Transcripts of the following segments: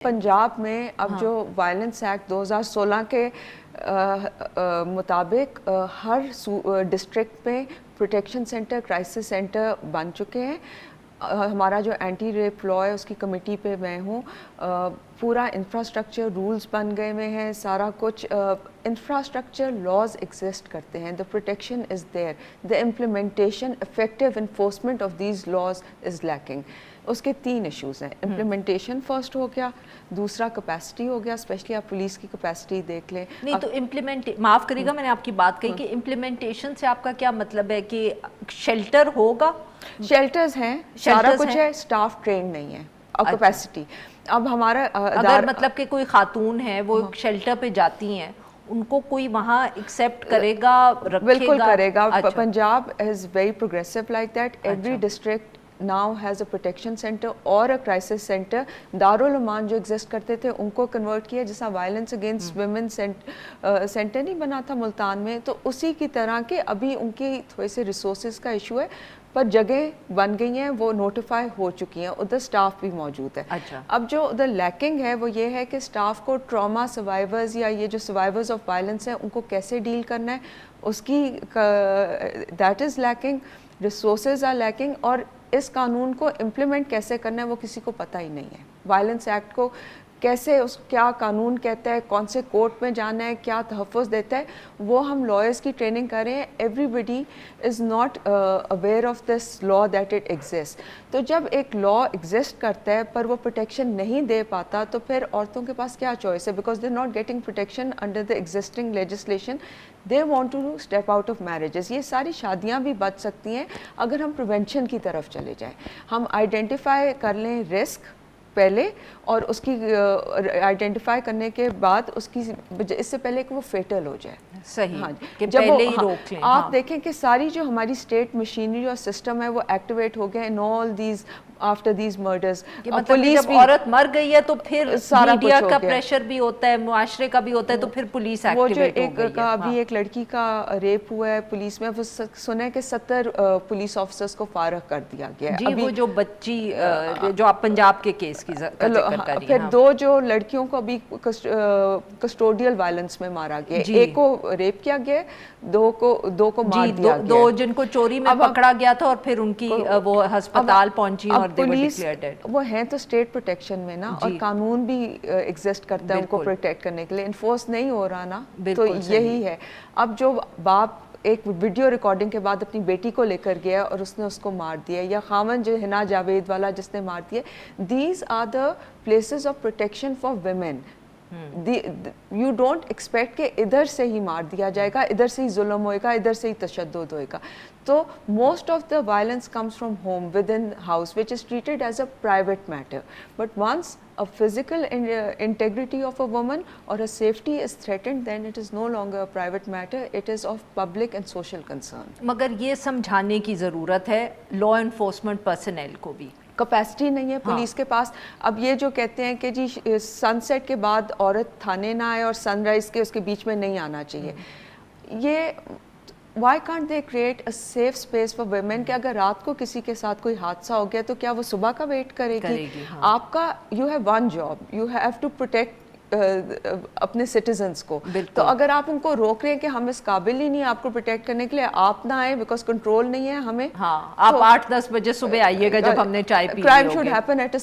पंजाब में अब जो वायलेंस एक्ट 2016 के मुताबिक हर डिस्ट्रिक्ट में प्रोटेक्शन सेंटर, क्राइसिस सेंटर बन चुके हैं। हमारा जो एंटी रेप लॉ है उसकी कमेटी पे मैं हूँ। पूरा इंफ्रास्ट्रक्चर रूल्स बन गए हुए हैं, सारा कुछ इंफ्रास्ट्रक्चर लॉज एग्जिस्ट करते हैं। The protection is there, the implementation effective enforcement of these laws is lacking. उसके 3 इश्यूज़ हैं। इम्प्लीमेंटेशन फर्स्ट हो गया, दूसरा कैपेसिटी हो गया, स्पेशली आप पुलिस की कैपेसिटी देख लें। नहीं तो माफ़ करिएगा, मैंने आपकी बात कही कि इम्प्लीमेंटेशन से आपका क्या मतलब है कि शेल्टर होगा? शेल्टर्स हैं, सारा कुछ है, स्टाफ ट्रेन नहीं है और कैपेसिटी। अब हमारा अगर मतलब कि कोई खातून है वो शेल्टर पे जाती हैं, उनको कोई वहाँ एक्सेप्ट करेगा, रखेगा? बिल्कुल करेगा। Punjab is very progressive like that. Every district now has a protection center और a crisis center। दारुल अमान जो एग्जिस्ट करते थे उनको कन्वर्ट किया, जैसा वायलेंस अगेंस्ट वुमेन सेंटर नहीं बना था मुल्तान में, तो उसी की तरह के अभी उनकी थोड़े से रिसोर्सेज का इशू है, पर जगह बन गई हैं, वो नोटिफाई हो चुकी हैं, उधर स्टाफ भी मौजूद है। अच्छा। अब जो उधर लैकिंग है वो ये है कि स्टाफ को ट्रॉमा सर्वाइवर्स या ये जो सर्वाइवर्स ऑफ वायलेंस हैं उनको कैसे डील करना है, उसकी that is lacking. Resources are lacking, और इस कानून को इम्प्लीमेंट कैसे करना है वो किसी को पता ही नहीं है। वायलेंस एक्ट को कैसे, उस क्या कानून कहता है, कौन से कोर्ट में जाना है, क्या तहफ़्फ़ुज़ देता है, वो हम लॉयर्स की ट्रेनिंग कर रहे हैं। Everybody is not aware of this law that it exist. तो जब एक लॉ एग्जिस्ट करता है पर वो प्रोटेक्शन नहीं दे पाता, तो फिर औरतों के पास क्या चॉइस है? Because they are not getting protection under the existing legislation, they want to step out of marriages. ये सारी शादियाँ भी बच सकती हैं अगर हम प्रिवेंशन की तरफ चले जाएँ। हम आइडेंटिफाई कर लें रिस्क पहले, और उसकी आइडेंटिफाई करने के बाद उसकी, इससे पहले कि वो फेटल हो जाए। सही। हाँ, कि जब पहले ही रोक लें। आप देखें कि सारी जो हमारी स्टेट मशीनरी और सिस्टम है वो एक्टिवेट हो गए in all these after these murders. Police जब औरत मर गई है तो फिर मीडिया का प्रेशर भी होता है, मुआशरे का भी होता है, तो फिर पुलिस एक्टिवेट हो गई है। वो जो अभी एक लड़की का रेप हुआ है पुलिस में, वो सुना है कि 70 पुलिस ऑफिसर्स को फारग कर दिया गया है। जी, वो जो बच्ची जो आप पंजाब के केस की जिक्र कर रही हैं। फिर 2 जो लड़कियों को अभी कस्टोडियल वायलेंस में मारा गया, एक को रेप किया गया, 2 को मार दिया गया। 2 जिनको चोरी में पकड़ा गया था और फिर उनकी वो अस्पताल पहुंची और पुलिस वो हैं तो स्टेट प्रोटेक्शन में ना, और कानून भी एग्जिस्ट करता है उनको प्रोटेक्ट करने के लिए, इन्फोर्स नहीं हो रहा ना, तो यही है। अब जो बाप एक वीडियो रिकॉर्डिंग के बाद अपनी बेटी को लेकर गया और उसने उसको मार दिया, या खामन जो हिना जावेद वाला जिसने मार दिया, these are the places of protection for women. You don't expect कि इधर से ही मार दिया जाएगा, इधर से ही जुल्म होएगा, इधर से ही तशद्दुद होएगा। तो most of the violence comes from home within house, which is treated as a private matter. But once a physical integrity of a woman or a safety is threatened, then it is no longer a private matter, it is of public and social concern. मगर ये समझाने की ज़रूरत है law enforcement personal को भी। Capacity नहीं है पुलिस के पास। अब ये जो कहते हैं कि जी सनसेट के बाद औरत थाने ना आए और सनराइज के उसके बीच में नहीं आना चाहिए, ये Why can't they create a safe space for women कि अगर रात को किसी के साथ कोई हादसा हो गया तो क्या वो सुबह का वेट करेगी? हाँ। आपका you have one job, you have to protect अपने सिटीजन्स को। तो अगर आप उनको रोक रहे हैं कि हम इस काबिल ही नहीं आपको प्रोटेक्ट करने के लिए, आप ना आए बिकॉज कंट्रोल नहीं है हमें। हाँ, आप 8-10 बजे सुबह आइएगा जब हमने चाय पी ली होगी। Crime should happen at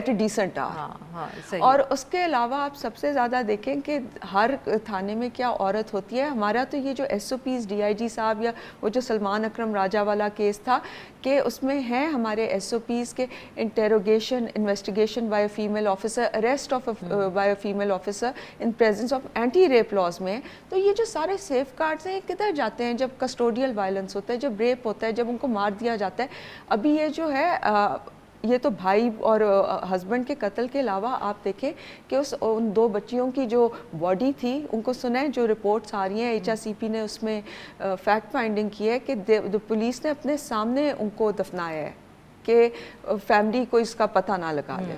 a decent hour. और उसके अलावा आप सबसे ज़्यादा देखें कि हर थाने में क्या औरत होती है। हमारा तो ये जो SOPs DIG साहब, या वो जो सलमान अकरम राजा वाला केस था, कि उसमें है हमारे SOPs के interrogation, investigation by female officer, arrest of by female officer in presence of anti rape laws में। तो ये जो सारे सेफ गार्ड्स हैं किधर जाते हैं जब कस्टोडियल वायलेंस होता है, जब रेप होता है, जब उनको मार दिया जाता है? अभी ये जो है ये तो भाई और हस्बैंड के कत्ल के अलावा आप देखें कि उन 2 बच्चियों की जो बॉडी थी, उनको सुना है जो रिपोर्ट्स आ रही हैं, HRCP ने उसमें फैक्ट फाइंडिंग की है कि पुलिस ने अपने सामने उनको दफनाया है कि फैमिली को इसका पता ना लगा जाए।